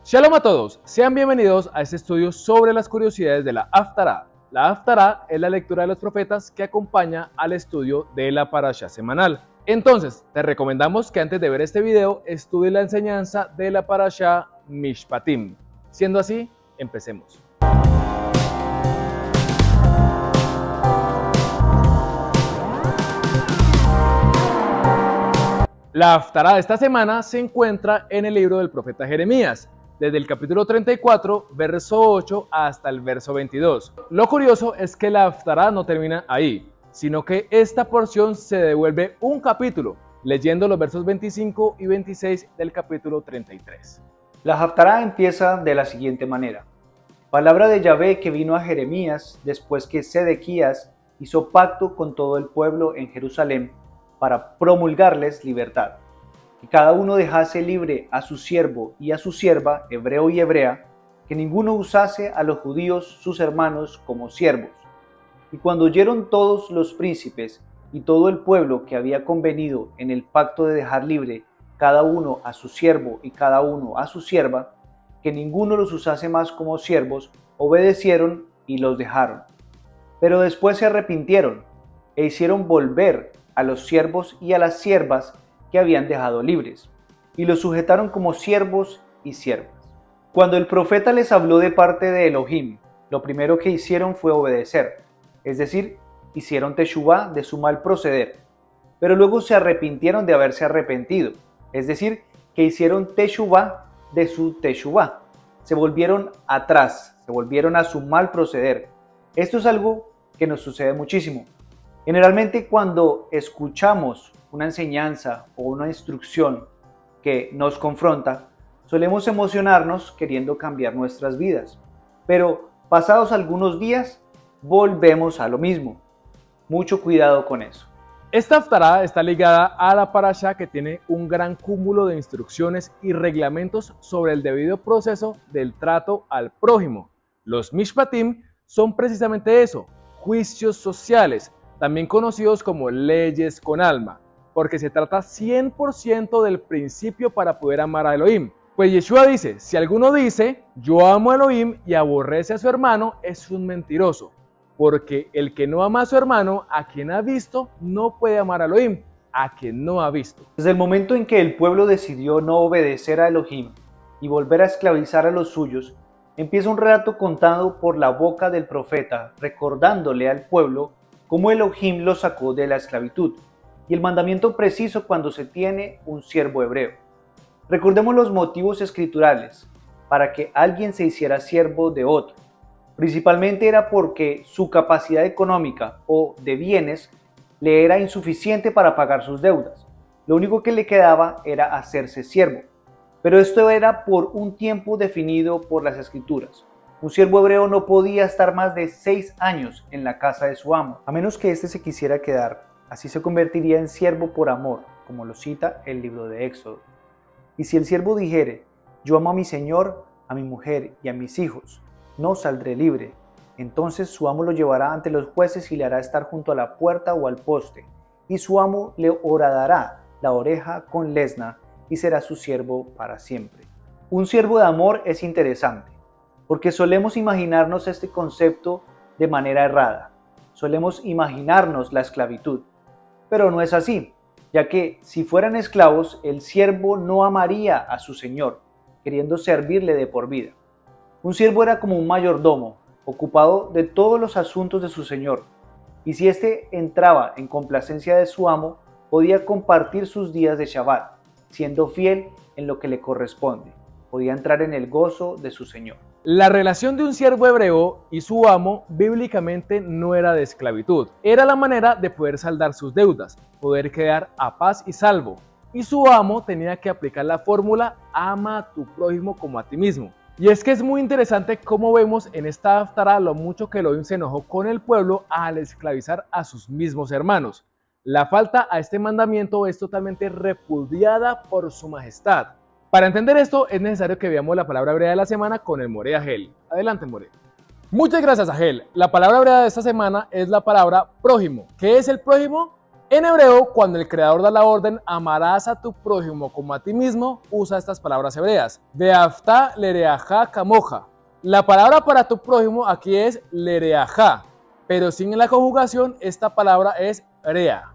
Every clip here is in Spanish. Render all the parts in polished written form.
Shalom a todos, sean bienvenidos a este estudio sobre las curiosidades de la Haftará. La Haftará es la lectura de los profetas que acompaña al estudio de la Parashá semanal. Entonces, te recomendamos que antes de ver este video estudies la enseñanza de la Parashá Mishpatim. Siendo así, empecemos. La Haftará de esta semana se encuentra en el libro del profeta Jeremías, desde el capítulo 34, verso 8 hasta el verso 22. Lo curioso es que la Haftará no termina ahí, sino que esta porción se devuelve un capítulo, leyendo los versos 25 y 26 del capítulo 33. La Haftará empieza de la siguiente manera. Palabra de Yahvé que vino a Jeremías después que Sedequías hizo pacto con todo el pueblo en Jerusalén para promulgarles libertad. Que cada uno dejase libre a su siervo y a su sierva, hebreo y hebrea, que ninguno usase a los judíos sus hermanos como siervos. Y cuando oyeron todos los príncipes y todo el pueblo que había convenido en el pacto de dejar libre cada uno a su siervo y cada uno a su sierva, que ninguno los usase más como siervos, obedecieron y los dejaron. Pero después se arrepintieron e hicieron volver a los siervos y a las siervas que habían dejado libres, y los sujetaron como siervos y siervas. Cuando el profeta les habló de parte de Elohim, lo primero que hicieron fue obedecer, es decir, hicieron teshuvá de su mal proceder, pero luego se arrepintieron de haberse arrepentido, es decir, que hicieron teshuvá de su teshuvá, se volvieron atrás, se volvieron a su mal proceder. Esto es algo que nos sucede muchísimo. Generalmente cuando escuchamos una enseñanza o una instrucción que nos confronta, solemos emocionarnos queriendo cambiar nuestras vidas, pero pasados algunos días volvemos a lo mismo. Mucho cuidado con eso. Esta Haftará está ligada a la Parashá que tiene un gran cúmulo de instrucciones y reglamentos sobre el debido proceso del trato al prójimo. Los Mishpatim son precisamente eso, juicios sociales, también conocidos como leyes con alma, porque se trata 100% del principio para poder amar a Elohim. Pues Yeshua dice, si alguno dice, yo amo a Elohim y aborrece a su hermano, es un mentiroso, porque el que no ama a su hermano, a quien ha visto, no puede amar a Elohim, a quien no ha visto. Desde el momento en que el pueblo decidió no obedecer a Elohim y volver a esclavizar a los suyos, empieza un relato contado por la boca del profeta, recordándole al pueblo cómo Elohim lo sacó de la esclavitud, y el mandamiento preciso cuando se tiene un siervo hebreo. Recordemos los motivos escriturales para que alguien se hiciera siervo de otro. Principalmente era porque su capacidad económica o de bienes le era insuficiente para pagar sus deudas. Lo único que le quedaba era hacerse siervo. Pero esto era por un tiempo definido por las escrituras. Un siervo hebreo no podía estar más de 6 años en la casa de su amo, a menos que éste se quisiera quedar. Así se convertiría en siervo por amor, como lo cita el libro de Éxodo. Y si el siervo dijere, yo amo a mi señor, a mi mujer y a mis hijos, no saldré libre, entonces su amo lo llevará ante los jueces y le hará estar junto a la puerta o al poste, y su amo le horadará la oreja con lesna y será su siervo para siempre. Un siervo de amor es interesante, porque solemos imaginarnos este concepto de manera errada. Solemos imaginarnos la esclavitud. Pero no es así, ya que si fueran esclavos, el siervo no amaría a su señor, queriendo servirle de por vida. Un siervo era como un mayordomo, ocupado de todos los asuntos de su señor, y si éste entraba en complacencia de su amo, podía compartir sus días de Shabbat, siendo fiel en lo que le corresponde. Podía entrar en el gozo de su señor. La relación de un siervo hebreo y su amo bíblicamente no era de esclavitud, era la manera de poder saldar sus deudas, poder quedar a paz y salvo, y su amo tenía que aplicar la fórmula ama a tu prójimo como a ti mismo. Y es que es muy interesante cómo vemos en esta Haftará lo mucho que Elohim se enojó con el pueblo al esclavizar a sus mismos hermanos. La falta a este mandamiento es totalmente repudiada por su majestad. Para entender esto es necesario que veamos la palabra hebrea de la semana con el Moré Agel. Adelante, Moré. Muchas gracias, Agel. La palabra hebrea de esta semana es la palabra prójimo. ¿Qué es el prójimo? En hebreo, cuando el creador da la orden, amarás a tu prójimo como a ti mismo, usa estas palabras hebreas. Veafta lereajá kamoja. La palabra para tu prójimo aquí es lereajá, pero sin la conjugación, esta palabra es rea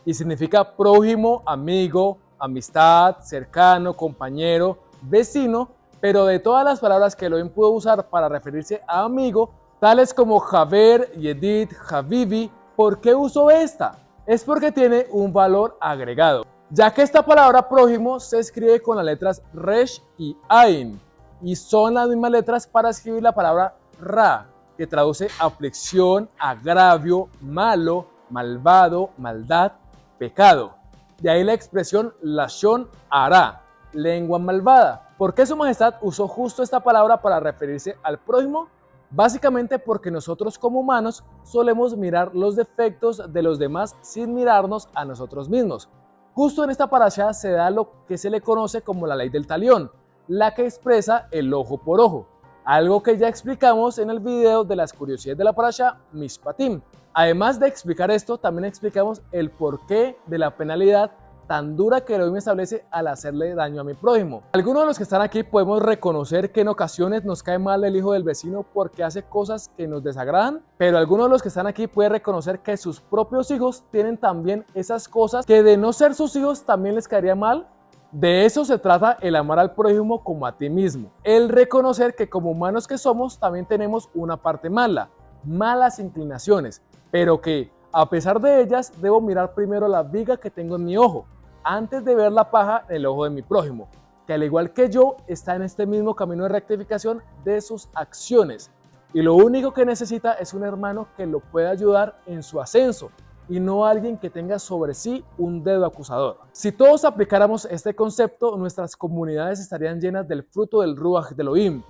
y significa prójimo, amigo, amistad, cercano, compañero, vecino, pero de todas las palabras que Elohim pudo usar para referirse a amigo, tales como Javer, Yedid, Habibi, ¿por qué usó esta? Es porque tiene un valor agregado, ya que esta palabra prójimo se escribe con las letras Resh y Ain, y son las mismas letras para escribir la palabra Ra, que traduce aflicción, agravio, malo, malvado, maldad, pecado. De ahí la expresión Lashon Hara, lengua malvada. ¿Por qué Su Majestad usó justo esta palabra para referirse al prójimo? Básicamente porque nosotros como humanos solemos mirar los defectos de los demás sin mirarnos a nosotros mismos. Justo en esta parashá se da lo que se le conoce como la ley del talión, la que expresa el ojo por ojo, algo que ya explicamos en el video de las curiosidades de la parashá Mishpatim. Además de explicar esto, también explicamos el porqué de la penalidad tan dura que Elohim establece al hacerle daño a mi prójimo. Algunos de los que están aquí podemos reconocer que en ocasiones nos cae mal el hijo del vecino porque hace cosas que nos desagradan, pero algunos de los que están aquí pueden reconocer que sus propios hijos tienen también esas cosas que de no ser sus hijos también les caería mal. De eso se trata el amar al prójimo como a ti mismo, el reconocer que como humanos que somos también tenemos una parte mala, malas inclinaciones, pero que a pesar de ellas debo mirar primero la viga que tengo en mi ojo, antes de ver la paja en el ojo de mi prójimo, que al igual que yo está en este mismo camino de rectificación de sus acciones, y lo único que necesita es un hermano que lo pueda ayudar en su ascenso, y no alguien que tenga sobre sí un dedo acusador. Si todos aplicáramos este concepto, nuestras comunidades estarían llenas del fruto del Ruach de Elohim.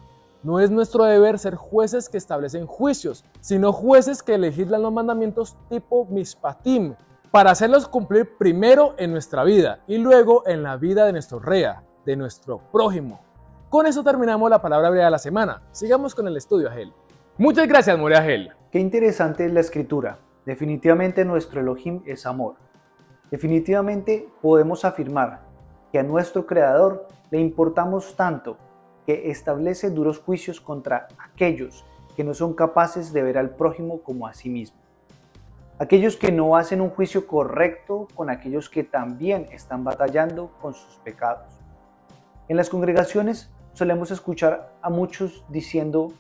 No es nuestro deber ser jueces que establecen juicios, sino jueces que legislan los mandamientos tipo Mishpatim, para hacerlos cumplir primero en nuestra vida y luego en la vida de nuestro rea, de nuestro prójimo. Con eso terminamos la palabra hebrea de la semana. Sigamos con el estudio, Agel. Muchas gracias, More Agel. Qué interesante es la escritura. Definitivamente nuestro Elohim es amor. Definitivamente podemos afirmar que a nuestro Creador le importamos tanto que establece duros juicios contra aquellos que no son capaces de ver al prójimo como a sí mismo. Aquellos que no hacen un juicio correcto con aquellos que también están batallando con sus pecados. En las congregaciones solemos escuchar a muchos diciendo: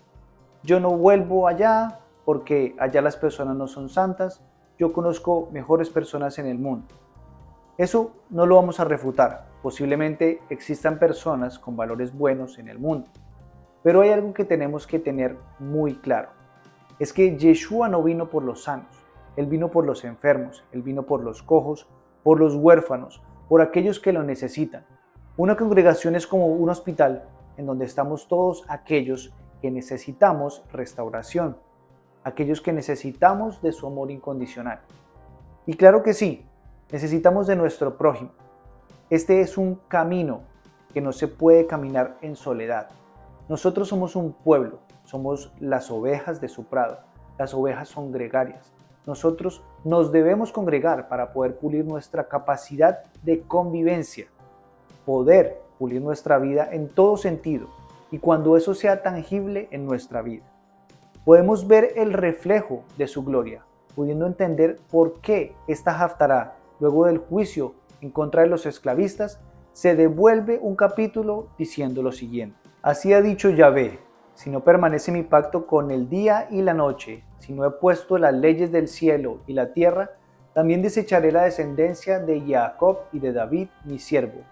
yo no vuelvo allá porque allá las personas no son santas, yo conozco mejores personas en el mundo. Eso no lo vamos a refutar. Posiblemente existan personas con valores buenos en el mundo. Pero hay algo que tenemos que tener muy claro. Es que Yeshua no vino por los sanos. Él vino por los enfermos. Él vino por los cojos, por los huérfanos, por aquellos que lo necesitan. Una congregación es como un hospital en donde estamos todos aquellos que necesitamos restauración. Aquellos que necesitamos de su amor incondicional. Y claro que sí, necesitamos de nuestro prójimo. Este es un camino que no se puede caminar en soledad. Nosotros somos un pueblo, somos las ovejas de su prado. Las ovejas son gregarias. Nosotros nos debemos congregar para poder pulir nuestra capacidad de convivencia, poder pulir nuestra vida en todo sentido y cuando eso sea tangible en nuestra vida. Podemos ver el reflejo de su gloria, pudiendo entender por qué esta Haftará, luego del juicio en contra de los esclavistas, se devuelve un capítulo diciendo lo siguiente: así ha dicho Yahvé, si no permanece mi pacto con el día y la noche, si no he puesto las leyes del cielo y la tierra, también desecharé la descendencia de Jacob y de David, mi siervo,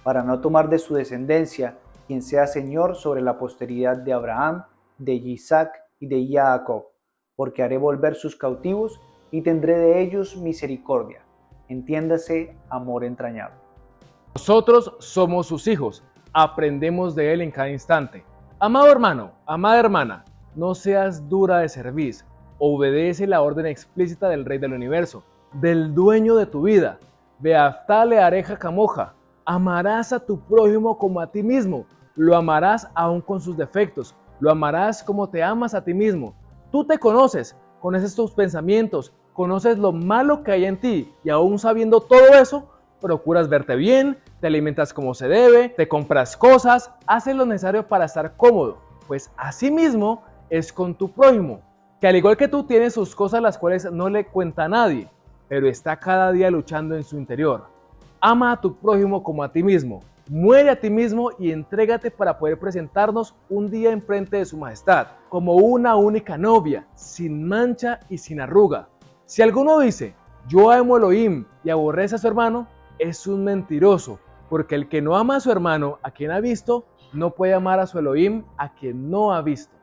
para no tomar de su descendencia quien sea señor sobre la posteridad de Abraham, de Isaac y de Jacob, porque haré volver sus cautivos y tendré de ellos misericordia. Entiéndase, amor entrañable. Nosotros somos sus hijos, aprendemos de él en cada instante. Amado hermano, amada hermana, no seas dura de cerviz, obedece la orden explícita del Rey del Universo, del dueño de tu vida. Beaftale areja camoja, amarás a tu prójimo como a ti mismo, lo amarás aún con sus defectos, lo amarás como te amas a ti mismo. Tú te conoces tus pensamientos, conoces lo malo que hay en ti y aún sabiendo todo eso, procuras verte bien, te alimentas como se debe, te compras cosas, haces lo necesario para estar cómodo, pues así mismo es con tu prójimo, que al igual que tú tiene sus cosas las cuales no le cuenta a nadie, pero está cada día luchando en su interior. Ama a tu prójimo como a ti mismo, muere a ti mismo y entrégate para poder presentarnos un día enfrente de su majestad, como una única novia, sin mancha y sin arruga. Si alguno dice, yo amo a Elohim y aborrece a su hermano, es un mentiroso, porque el que no ama a su hermano a quien ha visto, no puede amar a su Elohim a quien no ha visto.